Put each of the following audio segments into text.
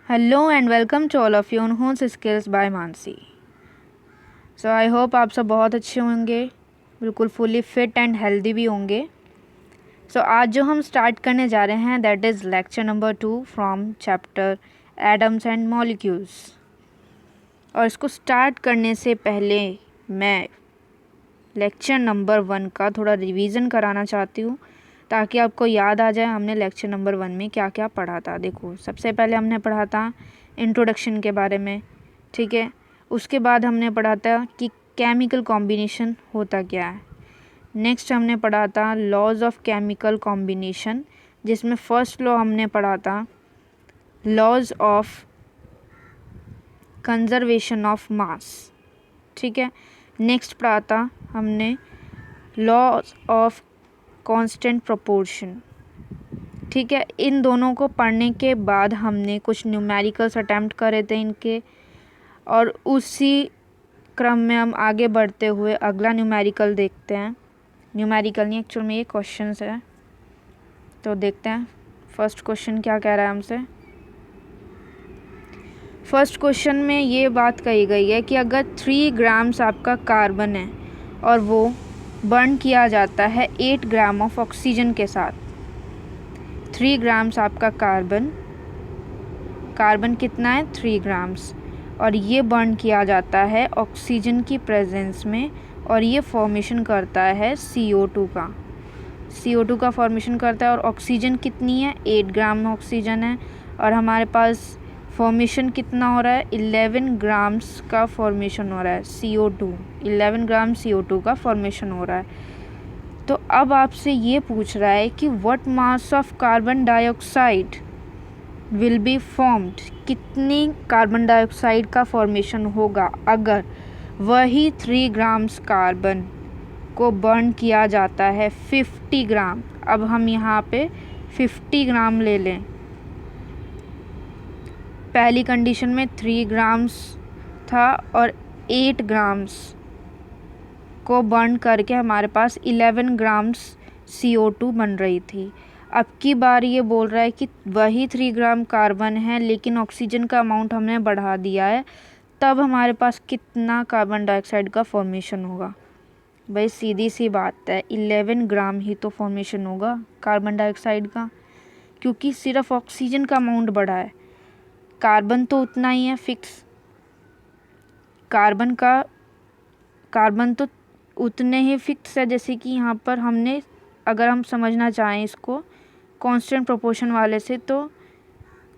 Hello and welcome to all of you on homes skills by Mansi. So I hope आप सब बहुत अच्छे होंगे, बिल्कुल फुली फिट एंड हेल्दी भी होंगे। सो आज जो हम स्टार्ट करने जा रहे हैं that is lecture number 2 from chapter atoms and molecules. और इसको स्टार्ट करने से पहले मैं लेक्चर नंबर 1 का थोड़ा रिवीजन कराना चाहती हूँ ताकि आपको याद आ जाए हमने लेक्चर नंबर 1 में क्या क्या पढ़ा था। देखो, सबसे पहले हमने पढ़ा था इंट्रोडक्शन के बारे में, ठीक है। उसके बाद हमने पढ़ा था कि केमिकल कॉम्बिनेशन होता क्या है। नेक्स्ट हमने पढ़ा था लॉज ऑफ केमिकल कॉम्बिनेशन, जिसमें फर्स्ट लॉ हमने पढ़ा था laws of conservation of mass, ठीक है। नेक्स्ट पढ़ा था हमने लॉज ऑफ कांस्टेंट प्रोपोर्शन, ठीक है। इन दोनों को पढ़ने के बाद हमने कुछ न्यूमेरिकल्स अटैम्प्ट करे थे इनके, और उसी क्रम में हम आगे बढ़ते हुए अगला न्यूमेरिकल देखते हैं। न्यूमेरिकल नहीं, एक्चुअल में ये क्वेश्चंस है, तो देखते हैं फर्स्ट क्वेश्चन क्या कह रहा है हमसे। फर्स्ट क्वेश्चन में ये बात कही गई है कि अगर 3 ग्राम्स आपका कार्बन है और वो बर्न किया जाता है 8 ग्राम ऑफ ऑक्सीजन के साथ। 3 ग्राम्स आपका कार्बन कितना है 3 ग्राम्स, और ये बर्न किया जाता है ऑक्सीजन की प्रेजेंस में, और ये फॉर्मेशन करता है CO2 का। CO2 का फॉर्मेशन करता है, और ऑक्सीजन कितनी है 8 ग्राम ऑक्सीजन है, और हमारे पास फॉर्मेशन कितना हो रहा है 11 ग्राम्स का फॉर्मेशन हो रहा है CO2। 11 ग्राम CO2 का फॉर्मेशन हो रहा है। तो अब आपसे ये पूछ रहा है कि what mass of carbon dioxide will be formed, कितनी कार्बन डाइऑक्साइड का फॉर्मेशन होगा अगर वही 3 ग्राम्स कार्बन को बर्न किया जाता है 50 ग्राम। अब हम यहाँ पे 50 ग्राम ले लें। पहली कंडीशन में 3 ग्राम्स था और 8 ग्राम्स को बर्न करके हमारे पास 11 ग्राम्स CO2 बन रही थी। अब की बार ये बोल रहा है कि वही 3 ग्राम कार्बन है लेकिन ऑक्सीजन का अमाउंट हमने बढ़ा दिया है, तब हमारे पास कितना कार्बन डाइऑक्साइड का फॉर्मेशन होगा। भाई सीधी सी बात है, 11 ग्राम ही तो फॉर्मेशन होगा कार्बन डाइऑक्साइड का, क्योंकि सिर्फ ऑक्सीजन का अमाउंट बढ़ा है। कार्बन तो उतना ही है फिक्स, कार्बन तो उतने ही फिक्स है। जैसे कि यहाँ पर हमने, अगर हम समझना चाहें इसको कांस्टेंट प्रोपोर्शन वाले से, तो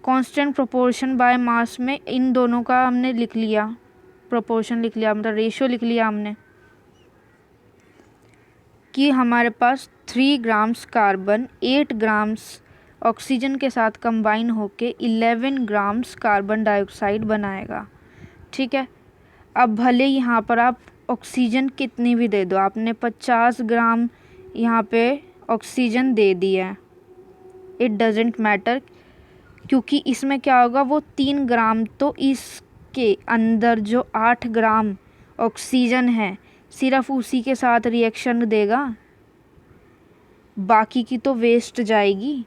कांस्टेंट प्रोपोर्शन बाय मास में इन दोनों का हमने लिख लिया, प्रोपोर्शन लिख लिया, मतलब रेशियो लिख लिया हमने, कि हमारे पास 3 ग्राम्स कार्बन 8 ग्राम्स ऑक्सीजन के साथ कंबाइन होके 11 ग्राम्स कार्बन डाइऑक्साइड बनाएगा, ठीक है। अब भले यहाँ पर आप ऑक्सीजन कितनी भी दे दो, आपने 50 ग्राम यहाँ पे ऑक्सीजन दे दिया है, इट डजेंट मैटर, क्योंकि इसमें क्या होगा, वो 3 ग्राम तो इसके अंदर जो 8 ग्राम ऑक्सीजन है सिर्फ उसी के साथ रिएक्शन देगा, बाकी की तो वेस्ट जाएगी,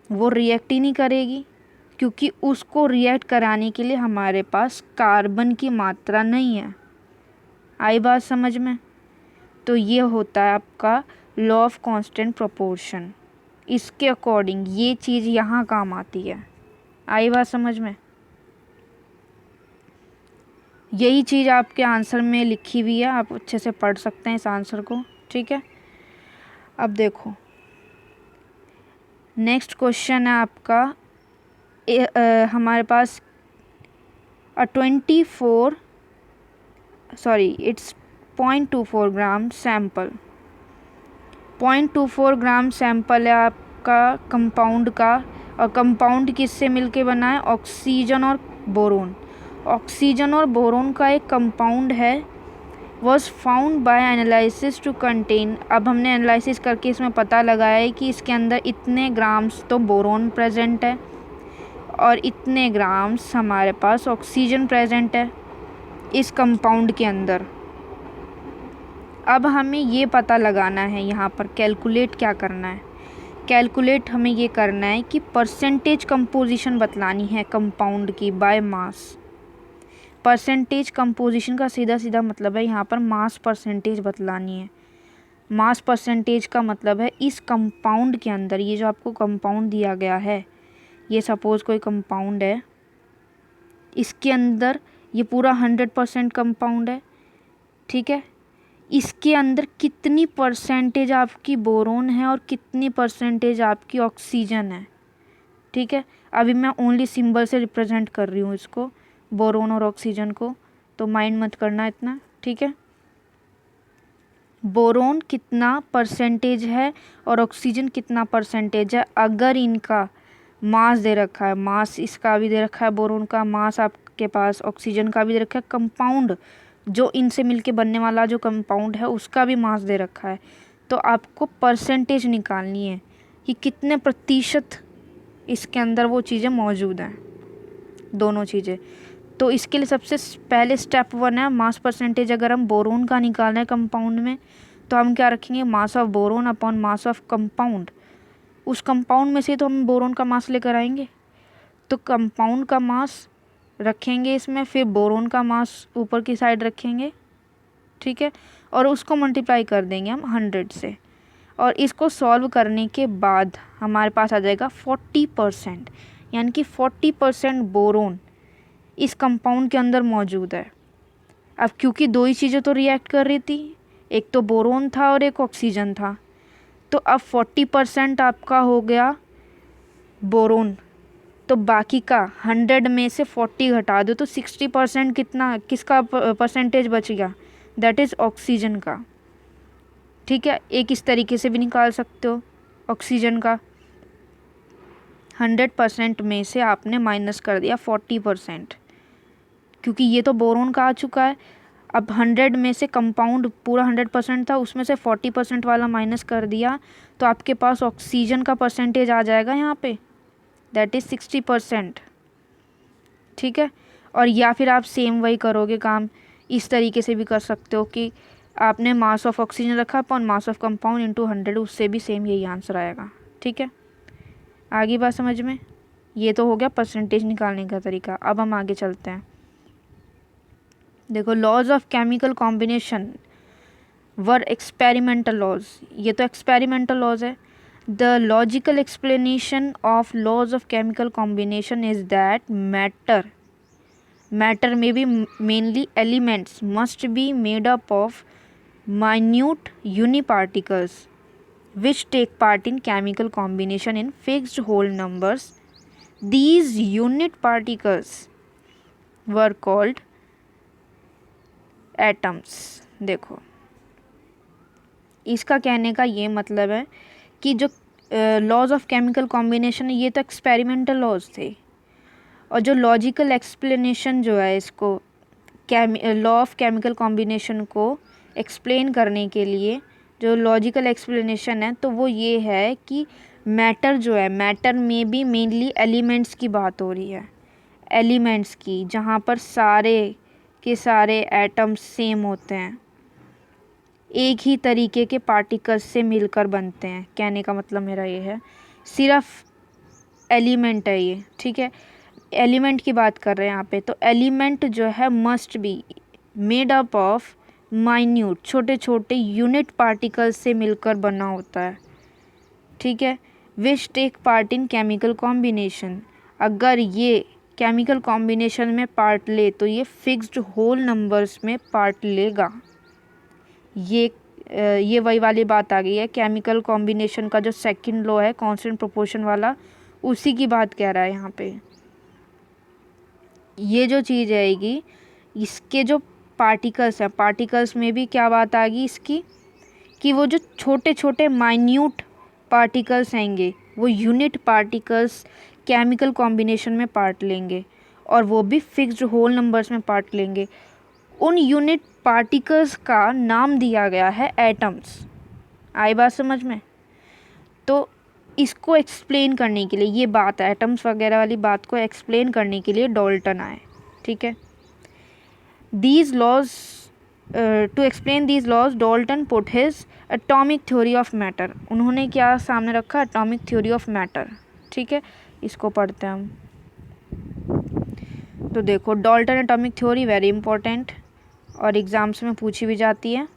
वो रिएक्ट ही नहीं करेगी, क्योंकि उसको रिएक्ट कराने के लिए हमारे पास कार्बन की मात्रा नहीं है। आई बात समझ में? तो ये होता है आपका लॉ ऑफ कांस्टेंट प्रोपोर्शन। इसके अकॉर्डिंग ये चीज़ यहाँ काम आती है। आई बात समझ में? यही चीज़ आपके आंसर में लिखी हुई है, आप अच्छे से पढ़ सकते हैं इस आंसर को, ठीक है। अब देखो नेक्स्ट क्वेश्चन है आपका, हमारे पास 0.24 ग्राम सैंपल, 0.24 ग्राम सैंपल है आपका कंपाउंड का, और कंपाउंड किससे मिलके बना है, ऑक्सीजन और बोरोन। ऑक्सीजन और बोरोन का एक कंपाउंड है, was found by analysis to contain. अब हमने एनालिसिस करके इसमें पता लगाया है कि इसके अंदर इतने ग्राम्स तो बोरोन प्रेजेंट है और इतने ग्राम्स हमारे पास ऑक्सीजन प्रेजेंट है इस कंपाउंड के अंदर। अब हमें ये पता लगाना है, यहाँ पर कैलकुलेट क्या करना है कैलकुलेट हमें ये करना है कि परसेंटेज कंपोजिशन बतलानी है कंपाउंड की बाय मास। परसेंटेज कंपोजिशन का सीधा सीधा मतलब है यहाँ पर मास परसेंटेज बतलानी है। मास परसेंटेज का मतलब है इस कंपाउंड के अंदर, ये जो आपको कंपाउंड दिया गया है, ये सपोज़ कोई कंपाउंड है, इसके अंदर ये पूरा 100% कंपाउंड है, ठीक है। इसके अंदर कितनी परसेंटेज आपकी बोरोन है और कितनी परसेंटेज आपकी ऑक्सीजन है, ठीक है। अभी मैं ओनली सिंबल से रिप्रेजेंट कर रही हूँ इसको, बोरोन और ऑक्सीजन को, तो माइंड मत करना इतना, ठीक है। बोरोन कितना परसेंटेज है और ऑक्सीजन कितना परसेंटेज है, अगर इनका मास दे रखा है, मास इसका भी दे रखा है, बोरोन का मास आपके पास, ऑक्सीजन का भी दे रखा है, कंपाउंड जो इनसे मिलके बनने वाला जो कंपाउंड है उसका भी मास दे रखा है, तो आपको परसेंटेज निकालनी है कि कितने प्रतिशत इसके अंदर वो चीज़ें मौजूद हैं, दोनों चीज़ें। तो इसके लिए सबसे पहले स्टेप 1 है मास परसेंटेज। अगर हम बोरोन का निकालना है कंपाउंड में, तो हम क्या रखेंगे, mass of boron upon mass of compound. उस कंपाउंड में से तो हम बोरोन का मास लेकर आएंगे, तो कंपाउंड का मास रखेंगे इसमें, फिर बोरोन का मास ऊपर की साइड रखेंगे, ठीक है, और उसको मल्टीप्लाई कर देंगे हम 100 से। और इसको सॉल्व करने के बाद हमारे पास आ जाएगा 40%, यानी कि 40% बोरोन इस कंपाउंड के अंदर मौजूद है। अब क्योंकि दो ही चीज़ें तो रिएक्ट कर रही थी, एक तो बोरोन था और एक ऑक्सीजन था, तो अब 40% आपका हो गया बोरोन, तो बाकी का 100 में से 40 घटा दो तो 60% कितना, किसका परसेंटेज बच गया, दैट इज़ ऑक्सीजन का, ठीक है। एक इस तरीके से भी निकाल सकते हो, ऑक्सीजन का 100% में से आपने माइनस कर दिया 40%, क्योंकि ये तो बोरोन का आ चुका है। अब 100 में से कंपाउंड पूरा 100% था, उसमें से 40% वाला माइनस कर दिया, तो आपके पास ऑक्सीजन का परसेंटेज आ जाएगा यहाँ पे, दैट इज़ 60%, ठीक है। और या फिर आप सेम वही करोगे काम, इस तरीके से भी कर सकते हो कि आपने मास ऑफ ऑक्सीजन रखा upon mass of compound into 100, उससे भी सेम यही आंसर आएगा, ठीक है। आगे बात समझ में, ये तो हो गया परसेंटेज निकालने का तरीका। अब हम आगे चलते हैं। देखो, laws of chemical combination were experimental laws, ये तो एक्सपेरिमेंटल लॉज है। The logical explanation of laws of chemical combination is that matter में be mainly elements must be made up of minute uniparticles which take part in chemical combination in fixed whole numbers. These unit particles were called atoms. देखो, इसका कहने का ये मतलब है कि जो लॉज ऑफ केमिकल कॉम्बिनेशन है ये तो एक्सपेरिमेंटल लॉज थे, और जो लॉजिकल एक्सप्लेनेशन जो है इसको लॉ ऑफ केमिकल कॉम्बिनेशन को एक्सप्लेन करने के लिए जो लॉजिकल एक्सप्लेनेशन है, तो वो ये है कि मैटर जो है, मैटर में भी मेनली एलिमेंट्स की बात हो रही है, एलिमेंट्स की, जहाँ पर सारे के सारे एटम्स सेम होते हैं, एक ही तरीके के पार्टिकल्स से मिलकर बनते हैं। कहने का मतलब मेरा ये है, सिर्फ एलिमेंट है ये, ठीक है, एलिमेंट की बात कर रहे हैं यहाँ पे। तो एलिमेंट जो है must be made up of minute, छोटे छोटे यूनिट पार्टिकल्स से मिलकर बना होता है, ठीक है। Which take part in chemical combination, अगर ये केमिकल कॉम्बिनेशन में पार्ट ले तो ये फिक्स्ड होल नंबर्स में पार्ट लेगा। ये वही वाली बात आ गई है, केमिकल कॉम्बिनेशन का जो सेकंड लॉ है कांस्टेंट प्रोपोर्शन वाला, उसी की बात कह रहा है यहाँ पे। ये जो चीज़ आएगी, इसके जो पार्टिकल्स हैं, पार्टिकल्स में भी क्या बात आ गई इसकी, कि वो जो छोटे छोटे माइन्यूट पार्टिकल्स आएंगे वो यूनिट पार्टिकल्स केमिकल कॉम्बिनेशन में पार्ट लेंगे, और वो भी फिक्स्ड होल नंबर्स में पार्ट लेंगे। उन यूनिट पार्टिकल्स का नाम दिया गया है एटम्स। आई बात समझ में? तो इसको एक्सप्लेन करने के लिए, ये बात एटम्स वगैरह वाली बात को एक्सप्लेन करने के लिए डाल्टन आए, ठीक है। These laws to explain these laws Dalton put his atomic theory of matter. उन्होंने क्या सामने रखा? Atomic theory of matter. ठीक है, इसको पढ़ते हैं हम। तो देखो, Dalton atomic theory very important और एग्ज़ाम्स में पूछी भी जाती है।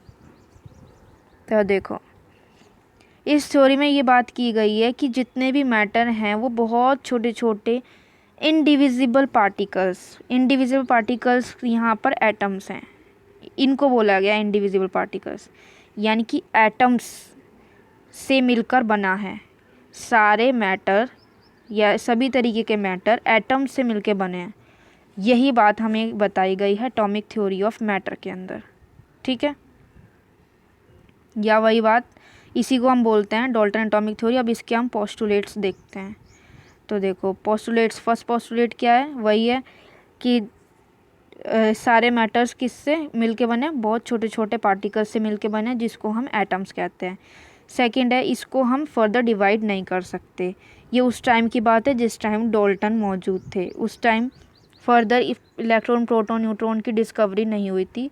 तो देखो, इस थ्योरी में ये बात की गई है कि जितने भी मैटर हैं वो बहुत छोटे छोटे इनडिविजिबल पार्टिकल्स यहाँ पर एटम्स हैं, इनको बोला गया इनडिविजिबल पार्टिकल्स, यानी कि एटम्स से मिलकर बना है। सारे मैटर या सभी तरीके के मैटर एटम्स से मिलकर बने हैं। यही बात हमें बताई गई है एटॉमिक थ्योरी ऑफ मैटर के अंदर। ठीक है, या वही बात, इसी को हम बोलते हैं डाल्टन एटॉमिक थ्योरी। अब इसके हम पोस्टुलेट्स देखते हैं। तो देखो, पोस्टुलेट्स, फर्स्ट पोस्टुलेट क्या है? वही है कि सारे मैटर्स किससे मिलके बने? बहुत छोटे छोटे पार्टिकल्स से मिलके बने, जिसको हम एटम्स कहते हैं। सेकंड है, इसको हम फर्दर डिवाइड नहीं कर सकते। ये उस टाइम की बात है जिस टाइम डाल्टन मौजूद थे। उस time further electron, proton, neutron की डिस्कवरी नहीं हुई थी,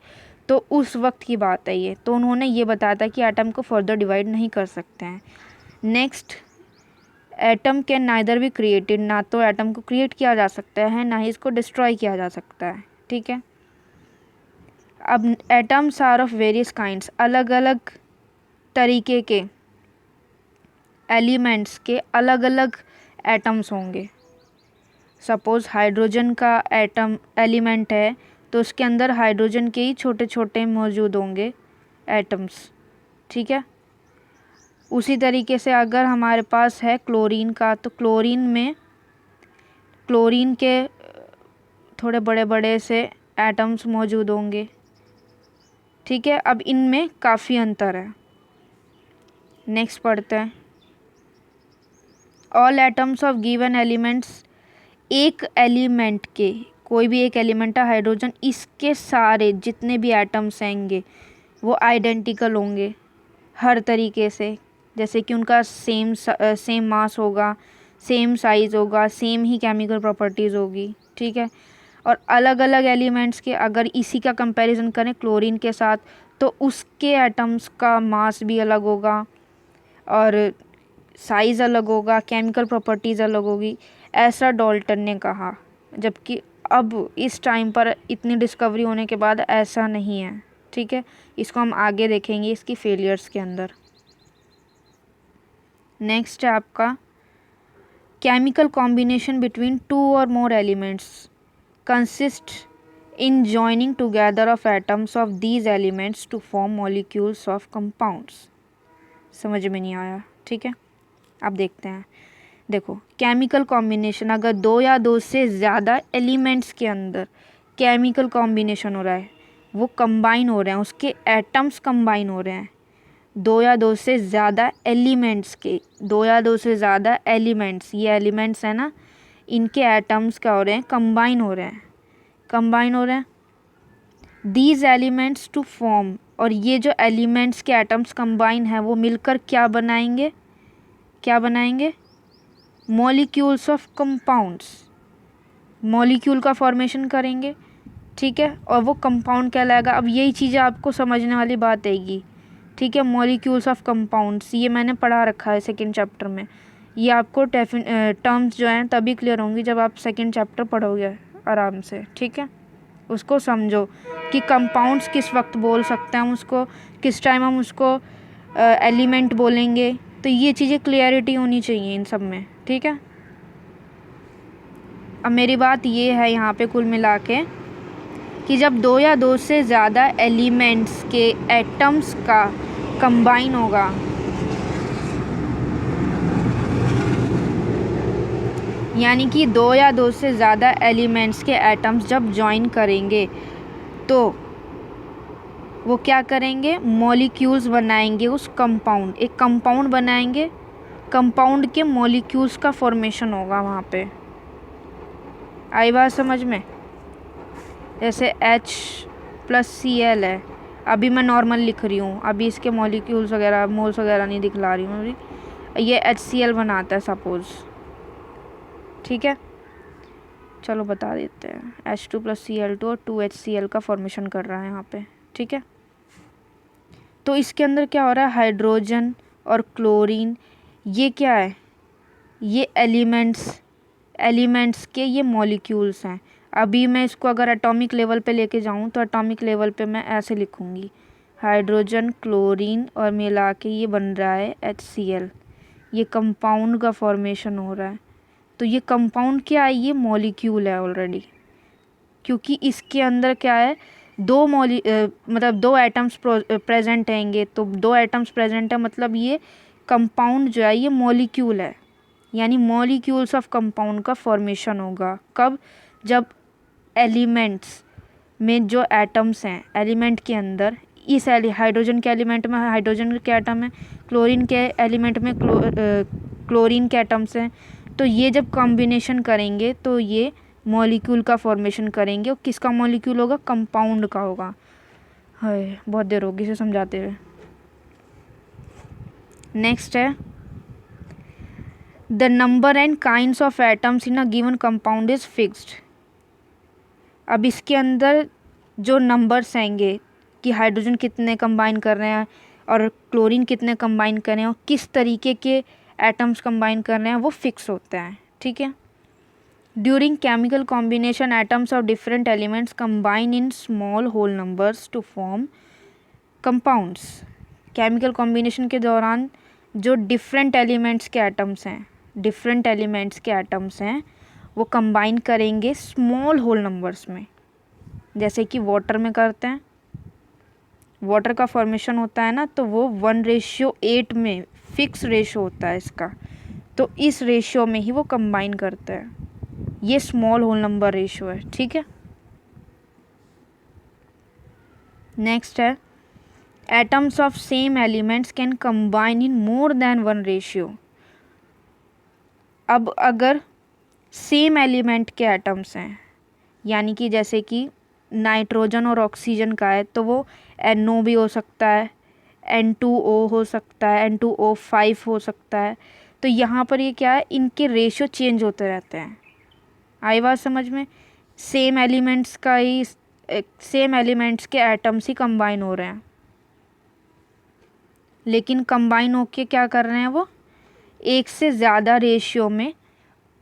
तो उस वक्त की बात है ये। तो उन्होंने ये बताया था कि एटम को फर्दर डिवाइड नहीं कर सकते हैं। Next, atom can neither be created, ना तो एटम को क्रिएट किया जा सकता है, ना ही इसको डिस्ट्रॉय किया जा सकता है। ठीक है, अब atoms are of various kinds, अलग अलग तरीके के एलिमेंट्स के अलग अलग एटम्स होंगे। सपोज़ हाइड्रोजन का एटम एलिमेंट है, तो उसके अंदर हाइड्रोजन के ही छोटे छोटे मौजूद होंगे एटम्स। ठीक है, उसी तरीके से अगर हमारे पास है क्लोरीन का, तो क्लोरीन के थोड़े बड़े बड़े से एटम्स मौजूद होंगे। ठीक है, अब इनमें काफ़ी अंतर है। नेक्स्ट पढ़ते हैं, all atoms of given elements, एक एलिमेंट के, कोई भी एक एलिमेंट है हाइड्रोजन, इसके सारे जितने भी एटम्स होंगे वो आइडेंटिकल होंगे हर तरीके से। जैसे कि उनका सेम मास होगा, सेम साइज़ होगा, सेम ही केमिकल प्रॉपर्टीज़ होगी। ठीक है, और अलग अलग एलिमेंट्स के अगर इसी का कंपैरिजन करें क्लोरीन के साथ, तो उसके एटम्स का मास भी अलग होगा और साइज़ अलग होगा, केमिकल प्रॉपर्टीज़ अलग होगी, ऐसा डाल्टन ने कहा। जबकि अब इस टाइम पर इतनी डिस्कवरी होने के बाद ऐसा नहीं है। ठीक है, इसको हम आगे देखेंगे इसकी फेलियर्स के अंदर। नेक्स्ट है आपका केमिकल कॉम्बिनेशन बिटवीन टू और more elements consist in joining together of atoms of these elements to form molecules of compounds. समझ में नहीं आया? ठीक है, अब देखते हैं। देखो, केमिकल कॉम्बिनेशन, अगर दो या दो से ज़्यादा एलिमेंट्स के अंदर केमिकल कॉम्बिनेशन हो रहा है, वो कंबाइन हो रहे हैं, उसके एटम्स कंबाइन हो रहे हैं। दो या दो से ज़्यादा एलिमेंट्स के, दो या दो से ज़्यादा एलिमेंट्स, ये एलिमेंट्स हैं ना, इनके एटम्स क्या हो रहे हैं? कंबाइन हो रहे हैं। दीज एलिमेंट्स टू फॉर्म, और ये जो एलिमेंट्स के एटम्स कंबाइन हैं वो मिलकर क्या बनाएंगे? मॉलिक्यूल्स ऑफ कंपाउंड्स, मॉलिक्यूल का फॉर्मेशन करेंगे। ठीक है, और वो कंपाउंड कहलाएगा। अब यही चीज़ें आपको समझने वाली बात आएगी। ठीक है, मॉलिक्यूल्स ऑफ कंपाउंड्स, ये मैंने पढ़ा रखा है सेकंड चैप्टर में। ये आपको टर्म्स जो हैं तभी क्लियर होंगी जब आप सेकंड चैप्टर पढ़ोगे आराम से। ठीक है, उसको समझो कि कंपाउंड्स किस वक्त बोल सकते हैं हम उसको, किस टाइम हम उसको एलिमेंट बोलेंगे। तो ये चीज़ें क्लियरिटी होनी चाहिए इन सब में। ठीक है, अब मेरी बात ये है यहाँ पे कुल मिला के कि जब दो या दो से ज़्यादा एलिमेंट्स के एटम्स का कंबाइन होगा, यानी कि दो या दो से ज़्यादा एलिमेंट्स के एटम्स जब जॉइन करेंगे तो वो क्या करेंगे? मॉलिक्यूल्स बनाएंगे। उस कंपाउंड, एक कंपाउंड बनाएंगे, कंपाउंड के मॉलिक्यूल्स का फॉर्मेशन होगा वहाँ पे। आई बात समझ में? जैसे H+Cl है, अभी मैं नॉर्मल लिख रही हूँ, अभी इसके मॉलिक्यूल्स वगैरह, मोल्स वगैरह नहीं दिखला रही हूँ अभी। ये HCl बनाता है सपोज़। ठीक है, चलो बता देते हैं। H2+Cl2 और 2HCl का फॉर्मेशन कर रहा है यहाँ पे। ठीक है। तो इसके अंदर क्या हो रहा है, हाइड्रोजन और क्लोरीन ये क्या है, ये एलिमेंट्स के ये मॉलिक्यूल्स हैं। अभी मैं इसको अगर एटॉमिक लेवल पे लेके जाऊँ तो एटॉमिक लेवल पे मैं ऐसे लिखूँगी, हाइड्रोजन क्लोरीन और मिला के ये बन रहा है HCl। ये कंपाउंड का फॉर्मेशन हो रहा है। तो ये कंपाउंड क्या है, ये मॉलिक्यूल है ऑलरेडी, क्योंकि इसके अंदर क्या है, मतलब 2 एटम्स प्रेजेंट हैंगे। तो 2 एटम्स प्रेजेंट है मतलब ये कंपाउंड जो है ये मॉलिक्यूल है, यानी मॉलिक्यूल्स ऑफ कंपाउंड का फॉर्मेशन होगा। कब, जब एलिमेंट्स में जो एटम्स हैं, एलिमेंट के अंदर, इस हाइड्रोजन के एलिमेंट में हाइड्रोजन के एटम है, क्लोरीन के एलिमेंट में क्लोरीन के एटम्स हैं। तो ये जब कॉम्बिनेशन करेंगे तो ये मॉलिक्यूल का फॉर्मेशन करेंगे। और किसका मॉलिक्यूल होगा, कंपाउंड का होगा। हाय बहुत देर होगी इसे समझाते हुए। नेक्स्ट है, the number and kinds of atoms in a given compound is fixed. अब इसके अंदर जो नंबर्स आएंगे कि हाइड्रोजन कितने कंबाइन कर रहे हैं और क्लोरीन कितने कंबाइन कर रहे हैं और किस तरीके के एटम्स कंबाइन कर रहे हैं, वो फिक्स होता है, ठीक है। During chemical combination atoms of different elements combine in small whole numbers to form compounds. Chemical combination के दौरान जो डिफरेंट एलिमेंट्स के एटम्स हैं वो कंबाइन करेंगे स्मॉल होल नंबर्स में, जैसे कि वाटर में करते हैं। वाटर का फॉर्मेशन होता है ना, तो वो 1:8 में फिक्स रेशो होता है इसका, तो इस रेशियो में ही वो कंबाइन करते हैं। ये स्मॉल होल नंबर रेशियो है, ठीक है। नेक्स्ट है, atoms of same elements can combine in more than 1 ratio. अब अगर सेम एलिमेंट के एटम्स हैं, यानी कि जैसे कि नाइट्रोजन और ऑक्सीजन का है, तो वो NO भी हो सकता है, N2O हो सकता है, N2O5 हो सकता है। तो यहाँ पर ये क्या है, इनके रेशियो चेंज होते रहते हैं। आई बात समझ में, सेम एलिमेंट्स के एटम्स ही कंबाइन हो रहे हैं, लेकिन कंबाइन होके क्या कर रहे हैं, वो एक से ज़्यादा रेशियो में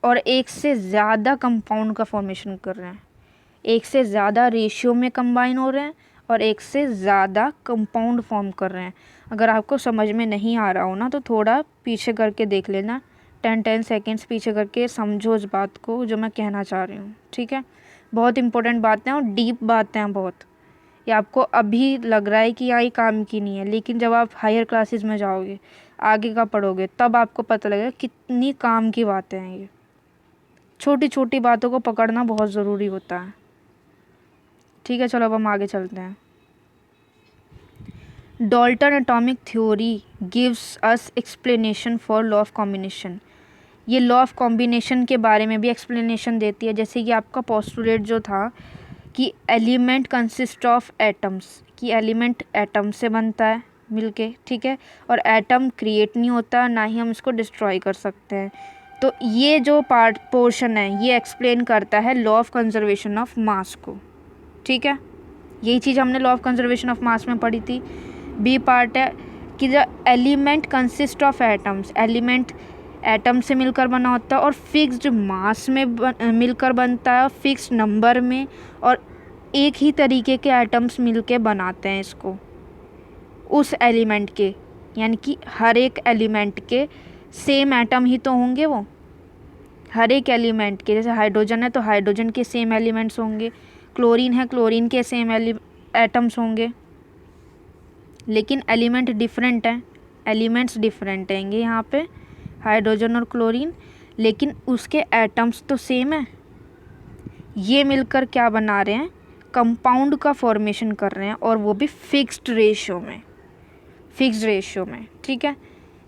और एक से ज़्यादा कंपाउंड का फॉर्मेशन कर रहे हैं। एक से ज़्यादा रेशियो में कंबाइन हो रहे हैं और एक से ज़्यादा कंपाउंड फॉर्म कर रहे हैं। अगर आपको समझ में नहीं आ रहा हो ना, तो थोड़ा पीछे करके देख लेना, 10 सेकेंड्स पीछे करके समझो उस बात को जो मैं कहना चाह रही हूँ, ठीक है। बहुत इंपॉर्टेंट बातें हैं और डीप बातें हैं बहुत। ये आपको अभी लग रहा है कि यहाँ ये काम की नहीं है, लेकिन जब आप हायर क्लासेस में जाओगे, आगे का पढ़ोगे, तब आपको पता लगेगा कितनी काम की बातें हैं ये। छोटी छोटी बातों को पकड़ना बहुत ज़रूरी होता है, ठीक है। चलो अब हम आगे चलते हैं। Dalton atomic theory gives us explanation for law of combination. ये लॉ ऑफ कॉम्बिनेशन के बारे में भी एक्सप्लेनेशन देती है। जैसे कि आपका पोस्टुलेट जो था कि एलिमेंट कंसिस्ट ऑफ एटम्स, कि एलिमेंट एटम से बनता है मिलके, ठीक है, और एटम क्रिएट नहीं होता, ना ही हम इसको डिस्ट्रॉय कर सकते हैं। तो ये जो पोर्शन है ये एक्सप्लेन करता है लॉ ऑफ कंजर्वेशन ऑफ मास को, ठीक है। यही चीज़ हमने लॉ ऑफ कंजर्वेशन ऑफ मास में पढ़ी थी। बी पार्ट है कि the element consist of atoms, element atom से मिलकर बना होता है और फिक्स्ड मास में मिलकर बनता है, फिक्स्ड नंबर में, और एक ही तरीके के एटम्स मिलके बनाते हैं इसको, उस एलिमेंट के, यानी कि हर एक एलिमेंट के सेम एटम ही तो होंगे वो, हर एक एलिमेंट के। जैसे हाइड्रोजन है तो हाइड्रोजन के सेम एलिमेंट्स होंगे, क्लोरीन है क्लोरीन के सेम एटम्स होंगे, लेकिन एलिमेंट डिफरेंट हैं, एलिमेंट्स डिफरेंट हैंगे यहाँ पे, हाइड्रोजन और क्लोरीन, लेकिन उसके एटम्स तो सेम है। ये मिलकर क्या बना रहे हैं, कंपाउंड का फॉर्मेशन कर रहे हैं, और वो भी फिक्स्ड रेशियो में, ठीक है।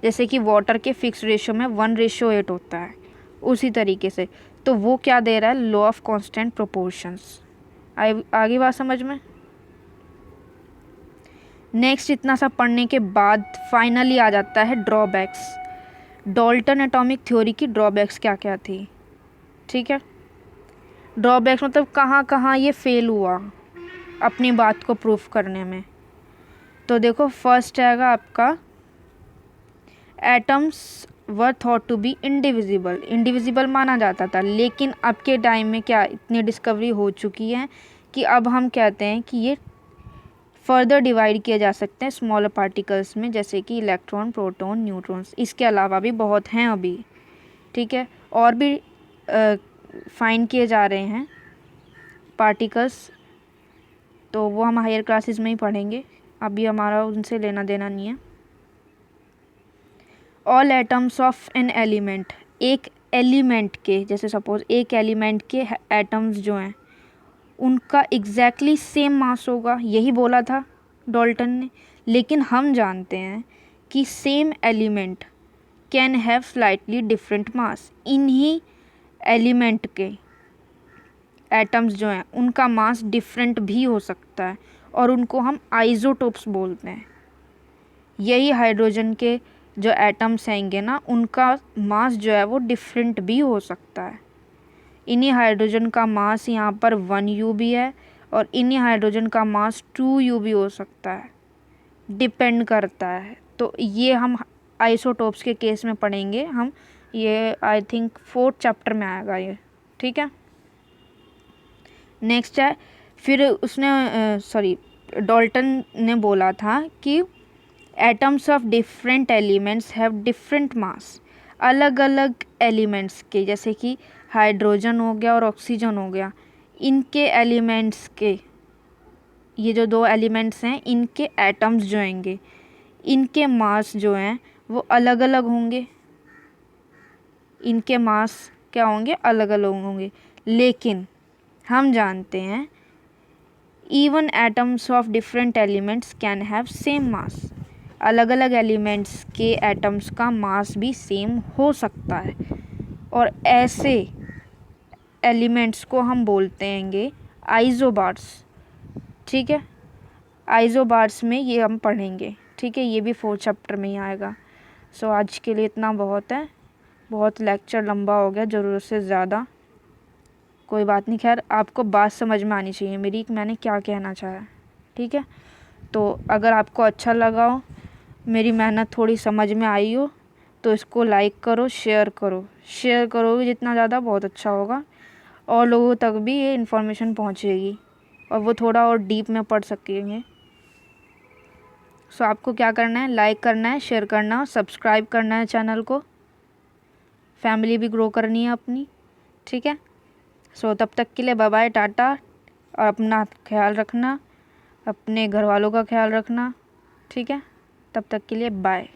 जैसे कि वाटर के फिक्स्ड रेशियो में 1:8 होता है, उसी तरीके से। तो वो क्या दे रहा है, लॉ ऑफ कांस्टेंट प्रोपोर्शंस। आगे बात समझ में। नेक्स्ट इतना सब पढ़ने के बाद फाइनली आ जाता है ड्रॉबैक्स। डाल्टन एटॉमिक थ्योरी की ड्रॉबैक्स क्या क्या थी, ठीक है। ड्रॉबैक्स मतलब कहाँ कहाँ ये फेल हुआ, अपनी बात को प्रूफ करने में। तो देखो फर्स्ट आएगा आपका atoms were thought to be indivisible. Indivisible माना जाता था, लेकिन अब के टाइम में क्या इतनी डिस्कवरी हो चुकी है कि अब हम कहते हैं कि ये फर्दर डिवाइड किए जा सकते हैं स्मॉलर पार्टिकल्स में, जैसे कि इलेक्ट्रॉन, प्रोटॉन, न्यूट्रॉन्स। इसके अलावा भी बहुत हैं अभी, ठीक है, और भी फाइंड किए जा रहे हैं पार्टिकल्स, तो वो हम हायर क्लासेस में ही पढ़ेंगे, अभी हमारा उनसे लेना देना नहीं है। All atoms of an element, एक एलिमेंट के, जैसे सपोज एक एलिमेंट के एटम्स जो हैं उनका एग्जैक्टली सेम मास होगा, यही बोला था डाल्टन ने। लेकिन हम जानते हैं कि same element can have slightly different mass. इन्हीं एलिमेंट के एटम्स जो हैं उनका मास डिफरेंट भी हो सकता है, और उनको हम आइसोटोप्स बोलते हैं। यही हाइड्रोजन के जो एटम्स हैंगे ना, उनका मास जो है वो डिफरेंट भी हो सकता है। इन्हीं हाइड्रोजन का मास यहाँ पर 1U भी है, और इन्हीं हाइड्रोजन का मास 2U भी हो सकता है, डिपेंड करता है। तो ये हम आइसोटोप्स के केस में पढ़ेंगे हम, ये आई थिंक 4th चैप्टर में आएगा ये, ठीक है। नेक्स्ट है, फिर उसने डाल्टन ने बोला था कि atoms of different elements have different mass. अलग अलग एलिमेंट्स के, जैसे कि हाइड्रोजन हो गया और ऑक्सीजन हो गया, इनके एलिमेंट्स के, ये जो दो एलिमेंट्स हैं इनके एटम्स जो होंगे, इनके मास जो हैं वो अलग अलग होंगे। इनके मास क्या होंगे? अलग अलग होंगे। लेकिन हम जानते हैं even atoms of different elements can have same mass. अलग अलग एलिमेंट्स के एटम्स का मास भी सेम हो सकता है, और ऐसे एलिमेंट्स को हम बोलते हैंगे आइसोबार्स, ठीक है। आइसोबार्स में ये हम पढ़ेंगे, ठीक है, ये भी 4th चैप्टर में ही आएगा। सो आज के लिए इतना बहुत है, बहुत लेक्चर लंबा हो गया ज़रूरत से ज़्यादा, कोई बात नहीं। खैर आपको बात समझ में आनी चाहिए मेरी, मैंने क्या कहना चाहा, ठीक है। तो अगर आपको अच्छा लगा हो, मेरी मेहनत थोड़ी समझ में आई हो, तो इसको लाइक करो, शेयर करो। शेयर करोगे जितना ज़्यादा बहुत अच्छा होगा, और लोगों तक भी ये इन्फॉर्मेशन पहुंचेगी और वो थोड़ा और डीप में पढ़ सकेंगे। सो आपको क्या करना है? लाइक करना है, शेयर करना है, सब्सक्राइब करना है चैनल को। फैमिली भी ग्रो करनी है अपनी, ठीक है। सो तब तक के लिए बाय बाय, टाटा, और अपना ख्याल रखना, अपने घर वालों का ख्याल रखना, ठीक है। तब तक के लिए बाय।